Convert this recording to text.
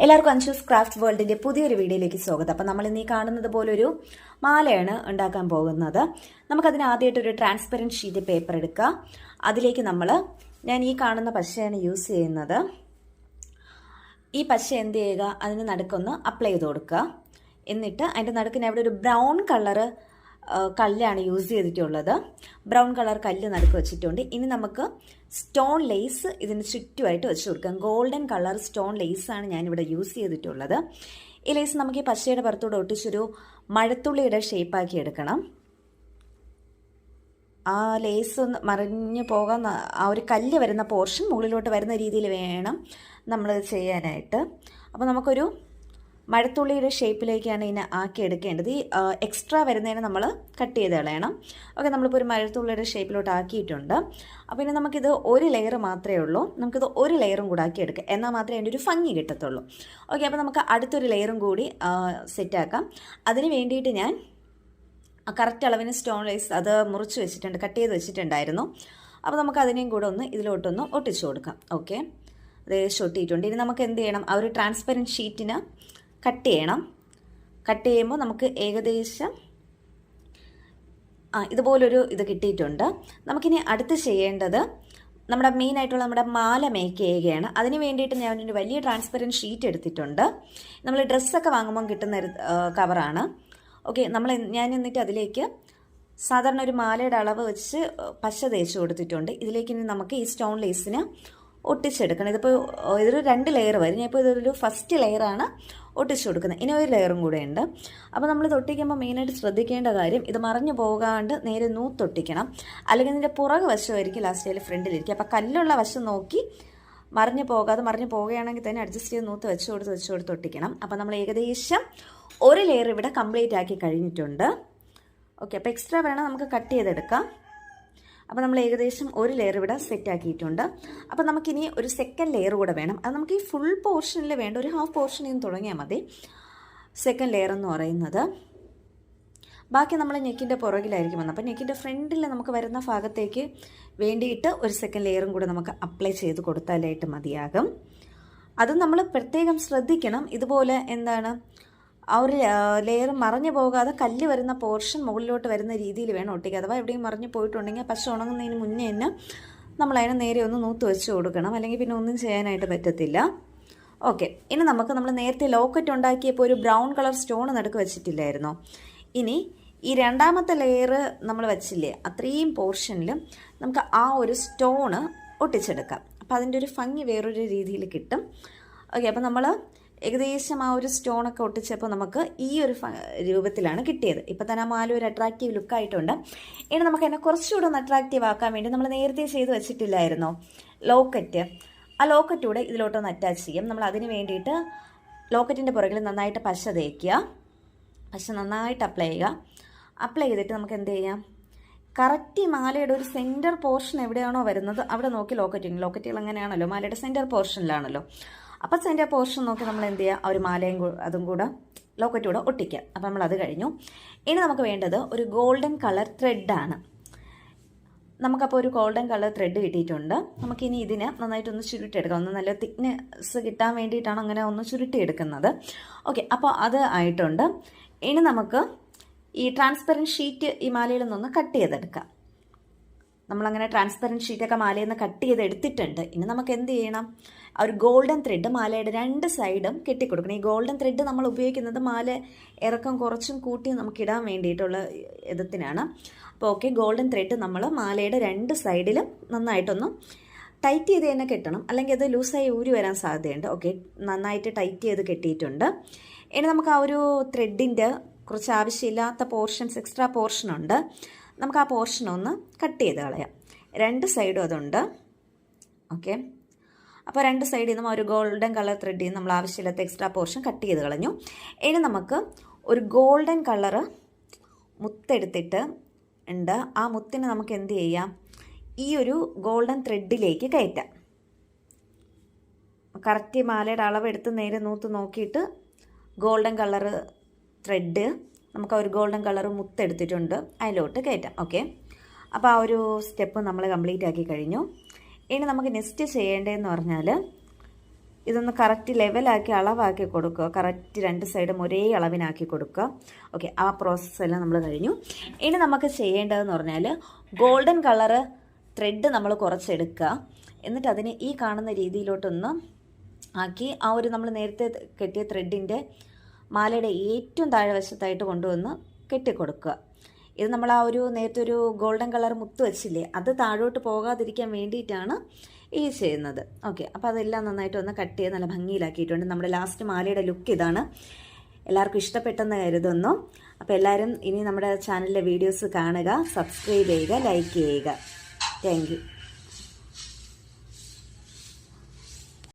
എല്ലാവർക്കും അൻഷൂസ് ക്രാഫ്റ്റ് വേൾഡിന്റെ പുതിയൊരു വീഡിയോയിലേക്ക് സ്വാഗതം. അപ്പം നമ്മൾ ഇന്ന് ഈ കാണുന്നത് പോലൊരു മാലയാണ് ഉണ്ടാക്കാൻ പോകുന്നത്. നമുക്കതിന് ആദ്യമായിട്ടൊരു ട്രാൻസ്പെറൻറ്റ് ഷീറ്റ് പേപ്പർ എടുക്കുക. അതിലേക്ക് ഞാൻ ഈ കാണുന്ന പശയാണ് യൂസ് ചെയ്യുന്നത്. ഈ പശ എന്ത് ചെയ്യുക, അതിന് നടുക്കൊന്ന് അപ്ലൈ ചെയ്ത് കൊടുക്കുക. എന്നിട്ട് അതിൻ്റെ നടുക്കിന് അവിടെ ഒരു ബ്രൗൺ കളറ് കല്ലാണ് യൂസ് ചെയ്തിട്ടുള്ളത്. ബ്രൗൺ കളർ കല്ല് നടുക്ക് വെച്ചിട്ടുണ്ട്. ഇനി നമുക്ക് സ്റ്റോൺ ലേസ് ഇതിന് ചുറ്റുമായിട്ട് വെച്ച് കൊടുക്കാം. ഗോൾഡൻ കളർ സ്റ്റോൺ ലേസാണ് ഞാനിവിടെ യൂസ് ചെയ്തിട്ടുള്ളത്. ഈ ലേസ് നമുക്ക് ഈ പശയുടെ പുറത്തൂടെ ഒട്ടിച്ചൊരു മഴത്തുള്ളിയുടെ ഷേപ്പാക്കി എടുക്കണം. ആ ലേസ് ഒന്ന് മറിഞ്ഞു പോകാൻ ആ ഒരു കല്ല് വരുന്ന പോർഷൻ മുകളിലോട്ട് വരുന്ന രീതിയിൽ വേണം നമ്മൾ ചെയ്യാനായിട്ട്. അപ്പോൾ നമുക്കൊരു മഴത്തുള്ളിയുടെ ഷേപ്പിലേക്കാണ് ഇതിനെ ആക്കി എടുക്കേണ്ടത്. ഈ എക്സ്ട്രാ വരുന്നതിന് നമ്മൾ കട്ട് ചെയ്ത് കളയണം. ഓക്കെ, നമ്മളിപ്പോൾ ഒരു മഴത്തുള്ളിയുടെ ഷേപ്പിലോട്ട് ആക്കിയിട്ടുണ്ട്. അപ്പോൾ ഇനി നമുക്കിത് ഒരു ലെയർ മാത്രമേ ഉള്ളൂ. നമുക്കിത് ഒരു ലെയറും കൂടെ ആക്കി എടുക്കാം, എന്നാൽ മാത്രമേ അതിൻ്റെ ഒരു ഭംഗി കിട്ടത്തുള്ളൂ. ഓക്കെ, അപ്പോൾ നമുക്ക് അടുത്തൊരു ലെയറും കൂടി സെറ്റാക്കാം. അതിന് വേണ്ടിയിട്ട് ഞാൻ കറക്റ്റ് അളവിന് സ്റ്റോൺ ലേസ് അത് മുറിച്ച് വെച്ചിട്ടുണ്ട്, കട്ട് ചെയ്ത് വെച്ചിട്ടുണ്ടായിരുന്നു. അപ്പോൾ നമുക്ക് അതിനെയും കൂടെ ഒന്ന് ഇതിലോട്ടൊന്ന് ഒട്ടിച്ചു കൊടുക്കാം. ഓക്കെ, അത് ഒട്ടിയിട്ടുണ്ട്. ഇനി നമുക്ക് എന്ത് ചെയ്യണം, ആ ഒരു ട്രാൻസ്പെറൻറ്റ് ഷീറ്റിന് കട്ട് ചെയ്യണം. കട്ട് ചെയ്യുമ്പോൾ നമുക്ക് ഏകദേശം ഇതുപോലൊരു ഇത് കിട്ടിയിട്ടുണ്ട്. നമുക്കിനി അടുത്ത് ചെയ്യേണ്ടത് നമ്മുടെ മെയിനായിട്ടുള്ള നമ്മുടെ മാല മേക്ക് ചെയ്യുകയാണ്. അതിന് വേണ്ടിയിട്ട് ഞാനൊരു വലിയ ട്രാൻസ്പെറൻറ്റ് ഷീറ്റ് എടുത്തിട്ടുണ്ട്. നമ്മൾ ഡ്രസ്സൊക്കെ വാങ്ങുമ്പോൾ കിട്ടുന്ന ഒരു കവറാണ്. ഓക്കെ, ഞാൻ എന്നിട്ട് അതിലേക്ക് സാധാരണ ഒരു മാലയുടെ അളവ് വെച്ച് പശ തേച്ച് കൊടുത്തിട്ടുണ്ട്. ഇതിലേക്ക് ഇനി നമുക്ക് ഈ സ്റ്റോൺ ലേസിന് ഒട്ടിച്ചെടുക്കണം. ഇതൊരു 2 ലെയർ വരും. ഞാനിപ്പോൾ ഇതൊരു ഫസ്റ്റ് ലെയറാണ് ഒട്ടിച്ചു കൊടുക്കുന്നത്. ഇനി ഒരു ലെയറും കൂടെ ഉണ്ട്. അപ്പോൾ നമ്മൾ ഒട്ടിക്കുമ്പോൾ മെയിനായിട്ട് ശ്രദ്ധിക്കേണ്ട കാര്യം, ഇത് മറിഞ്ഞു പോകാണ്ട് നേരെ നൂത്തൊട്ടിക്കണം. അല്ലെങ്കിൽ ഇതിൻ്റെ പുറകു വശമായിരിക്കും ലാസ്റ്റ് ഫ്രണ്ടിലിരിക്കും. അപ്പോൾ കല്ലുള്ള വശം നോക്കി മറിഞ്ഞു പോവുകയാണെങ്കിൽ തന്നെ അഡ്ജസ്റ്റ് ചെയ്ത് നൂത്ത് വെച്ച് കൊടുത്ത് ഒട്ടിക്കണം. അപ്പോൾ നമ്മൾ ഏകദേശം ഒരു ലെയർ ഇവിടെ കംപ്ലീറ്റ് ആക്കി കഴിഞ്ഞിട്ടുണ്ട്. ഓക്കെ, അപ്പോൾ എക്സ്ട്രാ വേണം നമുക്ക് കട്ട് ചെയ്തെടുക്കാം. അപ്പോൾ നമ്മൾ ഏകദേശം ഒരു ലെയർ ഇവിടെ സെറ്റ് ആക്കിയിട്ടുണ്ട്. അപ്പോൾ നമുക്കിനി ഒരു സെക്കൻഡ് ലെയർ കൂടെ വേണം. അത് നമുക്ക് ഈ ഫുൾ പോർഷനിൽ വേണ്ട, ഒരു ഹാഫ് പോർഷനിൽ നിന്ന് തുടങ്ങിയാൽ മതി സെക്കൻഡ് ലെയർ എന്ന് പറയുന്നത്. ബാക്കി നമ്മൾ നെക്കിൻ്റെ പുറകിലായിരിക്കും വന്നത്. അപ്പോൾ നെക്കിൻ്റെ ഫ്രണ്ടിൽ നമുക്ക് വരുന്ന ഭാഗത്തേക്ക് വേണ്ടിയിട്ട് ഒരു സെക്കൻഡ് ലെയറും കൂടെ നമുക്ക് അപ്ലൈ ചെയ്ത് കൊടുത്താലായിട്ട് മതിയാകും. അത് നമ്മൾ പ്രത്യേകം ശ്രദ്ധിക്കണം. ഇതുപോലെ ആ ഒരു ലെയർ മറിഞ്ഞു പോകാതെ കല്ല് വരുന്ന പോർഷൻ മുകളിലോട്ട് വരുന്ന രീതിയിൽ വേണം ഒട്ടിക്കുക. അഥവാ എവിടെയും മറിഞ്ഞു പോയിട്ടുണ്ടെങ്കിൽ പശ ഉണങ്ങുന്നതിന് മുന്നേ തന്നെ നമ്മളതിനെ നേരെ ഒന്ന് നൂത്ത് വെച്ച് കൊടുക്കണം, അല്ലെങ്കിൽ പിന്നെ ഒന്നും ചെയ്യാനായിട്ട് പറ്റത്തില്ല. ഓക്കെ, ഇനി നമ്മൾ നേരത്തെ ലോക്കറ്റ് ഉണ്ടാക്കിയപ്പോൾ ഒരു ബ്രൗൺ കളർ സ്റ്റോൺ നടുക്ക് വെച്ചിട്ടില്ലായിരുന്നോ? ഇനി ഈ രണ്ടാമത്തെ ലെയർ നമ്മൾ വെച്ചില്ലേ, അത്രയും പോർഷനിൽ നമുക്ക് ആ ഒരു സ്റ്റോണ് ഒട്ടിച്ചെടുക്കാം. അപ്പോൾ അതിൻ്റെ ഒരു ഭംഗി വേറൊരു രീതിയിൽ കിട്ടും. ഓക്കെ, അപ്പോൾ നമ്മൾ ഏകദേശം ആ ഒരു സ്റ്റോണൊക്കെ ഒട്ടിച്ചപ്പോൾ നമുക്ക് ഈ ഒരു രൂപത്തിലാണ് കിട്ടിയത്. ഇപ്പം തന്നെ ആ മാല ഒരു അട്രാക്റ്റീവ് ലുക്കായിട്ടുണ്ട്. ഇനി നമുക്ക് എന്നെ കുറച്ചുകൂടെ ഒന്ന് അട്രാക്റ്റീവ് ആക്കാൻ വേണ്ടി നമ്മൾ നേരത്തെ ചെയ്ത് വെച്ചിട്ടില്ലായിരുന്നോ ലോക്കറ്റ്, ആ ലോക്കറ്റൂടെ ഇതിലോട്ടൊന്ന് അറ്റാച്ച് ചെയ്യും. നമ്മൾ അതിന് വേണ്ടിയിട്ട് ലോക്കറ്റിൻ്റെ പുറകിൽ നന്നായിട്ട് പശ തേക്കുക. പശ നന്നായിട്ട് അപ്ലൈ ചെയ്യുക. അപ്ലൈ ചെയ്തിട്ട് നമുക്ക് എന്ത് ചെയ്യാം, കറക്റ്റ് മാലയുടെ ഒരു സെൻറ്റർ പോർഷൻ എവിടെയാണോ വരുന്നത് അവിടെ നോക്കി ലോക്കറ്റുകൾ അങ്ങനെയാണല്ലോ, മാലയുടെ സെൻറ്റർ പോർഷനിലാണല്ലോ. അപ്പോൾ സെൻറ്റർ പോർഷൻ നോക്കി നമ്മൾ എന്ത് ചെയ്യുക, ആ ഒരു മാലയും അതും കൂടെ ലോക്കറ്റൂടെ ഒട്ടിക്കുക. അപ്പോൾ നമ്മളത് കഴിഞ്ഞു. ഇനി നമുക്ക് വേണ്ടത് ഒരു ഗോൾഡൻ കളർ ത്രെഡാണ്. നമുക്കപ്പോൾ ഒരു ഗോൾഡൻ കളർ ത്രെഡ് കിട്ടിയിട്ടുണ്ട്. നമുക്കിനി ഇതിനെ നന്നായിട്ടൊന്ന് ചുരുട്ടിയെടുക്കാം. ഒന്ന് നല്ല തിക്നെസ് കിട്ടാൻ വേണ്ടിയിട്ടാണ് അങ്ങനെ ഒന്ന് ചുരുട്ടിയെടുക്കുന്നത്. ഓക്കെ, അപ്പോൾ അത് ആയിട്ടുണ്ട്. ഇനി നമുക്ക് ഈ ട്രാൻസ്പെറൻറ്റ് ഷീറ്റ് ഈ മാലയിൽ നിന്നൊന്ന് കട്ട് ചെയ്തെടുക്കാം. നമ്മളങ്ങനെ ട്രാൻസ്പെറൻറ്റ് ഷീറ്റൊക്കെ മാലയിൽ നിന്ന് കട്ട് ചെയ്തെടുത്തിട്ടുണ്ട്. ഇനി നമുക്ക് എന്ത് ചെയ്യണം, ആ ഒരു ഗോൾഡൻ ത്രെഡ് മാലയുടെ 2 സൈഡും കെട്ടിക്കൊടുക്കണം. ഈ ഗോൾഡൻ ത്രെഡ് നമ്മൾ ഉപയോഗിക്കുന്നത് മാല ഇറക്കം കുറച്ചും കൂട്ടി നമുക്കിടാൻ വേണ്ടിയിട്ടുള്ള വിധത്തിനാണ്. അപ്പോൾ ഓക്കെ, ഗോൾഡൻ ത്രെഡ് നമ്മൾ മാലയുടെ 2 സൈഡിലും നന്നായിട്ടൊന്ന് ടൈറ്റ് ചെയ്ത് തന്നെ കെട്ടണം, അല്ലെങ്കിൽ അത് ലൂസായി ഊരി വരാൻ സാധ്യതയുണ്ട്. ഓക്കെ, നന്നായിട്ട് ടൈറ്റ് ചെയ്ത് കെട്ടിയിട്ടുണ്ട്. ഇനി നമുക്ക് ആ ഒരു ത്രെഡിൻ്റെ കുറച്ച് ആവശ്യമില്ലാത്ത പോർഷൻസ്, എക്സ്ട്രാ പോർഷനുണ്ട്. നമുക്ക് ആ പോർഷനൊന്ന് കട്ട് ചെയ്ത് കളയാം. 2 സൈഡും അതുണ്ട്. ഓക്കെ, അപ്പോൾ 2 സൈഡിൽ നിന്നും ഒരു ഗോൾഡൻ കളർ ത്രെഡിൽ നിന്ന് നമ്മൾ ആവശ്യമില്ലാത്ത എക്സ്ട്രാ പോർഷൻ കട്ട് ചെയ്ത് കളഞ്ഞു. ഇനി നമുക്ക് ഒരു ഗോൾഡൻ കളറ് മുത്തെടുത്തിട്ട് ഉണ്ട്. ആ മുത്തിനെ നമുക്ക് എന്ത് ചെയ്യാം, ഈ ഒരു ഗോൾഡൻ ത്രെഡിലേക്ക് കയറ്റാം. കറക്റ്റ് മാലയുടെ അളവെടുത്ത് നേരെ നൂത്ത് നോക്കിയിട്ട് ഗോൾഡൻ കളറ് ത്രെഡ് നമുക്ക് ആ ഒരു ഗോൾഡൻ കളർ മുത്തെടുത്തിട്ടുണ്ട്, അതിലോട്ട് കയറ്റാം. ഓക്കെ, അപ്പോൾ ആ ഒരു സ്റ്റെപ്പ് നമ്മൾ കംപ്ലീറ്റ് ആക്കി കഴിഞ്ഞു. ഇനി നമുക്ക് നെക്സ്റ്റ് ചെയ്യേണ്ടതെന്ന് പറഞ്ഞാൽ ഇതൊന്ന് കറക്റ്റ് ലെവലാക്കി അളവാക്കി കൊടുക്കുക. കറക്റ്റ് 2 സൈഡും ഒരേ അളവിനാക്കി കൊടുക്കുക. ഓക്കെ, ആ പ്രോസസ്സ് എല്ലാം നമ്മൾ കഴിഞ്ഞു. ഇനി നമുക്ക് ചെയ്യേണ്ടതെന്ന് പറഞ്ഞാൽ ഗോൾഡൻ കളറ് ത്രെഡ് നമ്മൾ കുറച്ചെടുക്കുക. എന്നിട്ട് അതിന് ഈ കാണുന്ന രീതിയിലോട്ടൊന്ന് ആക്കി ആ ഒരു നമ്മൾ നേരത്തെ കെട്ടിയ ത്രെഡിൻ്റെ മാലയുടെ ഏറ്റവും താഴെ വശത്തായിട്ട് കൊണ്ടുവന്ന് കെട്ടിക്കൊടുക്കുക. ഇത് നമ്മൾ ആ ഒരു നേരത്തെ ഒരു ഗോൾഡൻ കളർ മുത്ത് വെച്ചില്ലേ, അത് താഴോട്ട് പോകാതിരിക്കാൻ വേണ്ടിയിട്ടാണ് ഈ ചെയ്യുന്നത്. ഓക്കെ, അപ്പോൾ അതെല്ലാം നന്നായിട്ട് ഒന്ന് കട്ട് ചെയ്ത് നല്ല ഭംഗിയിലാക്കിയിട്ടുണ്ട്. നമ്മുടെ ലാസ്റ്റ് മാലയുടെ ലുക്ക് ഇതാണ്. എല്ലാവർക്കും ഇഷ്ടപ്പെട്ടെന്ന് കരുതുന്നു. അപ്പോൾ എല്ലാവരും ഇനി നമ്മുടെ ചാനലിലെ വീഡിയോസ് കാണുക, സബ്സ്ക്രൈബ് ചെയ്യുക, ലൈക്ക് ചെയ്യുക. Thank you.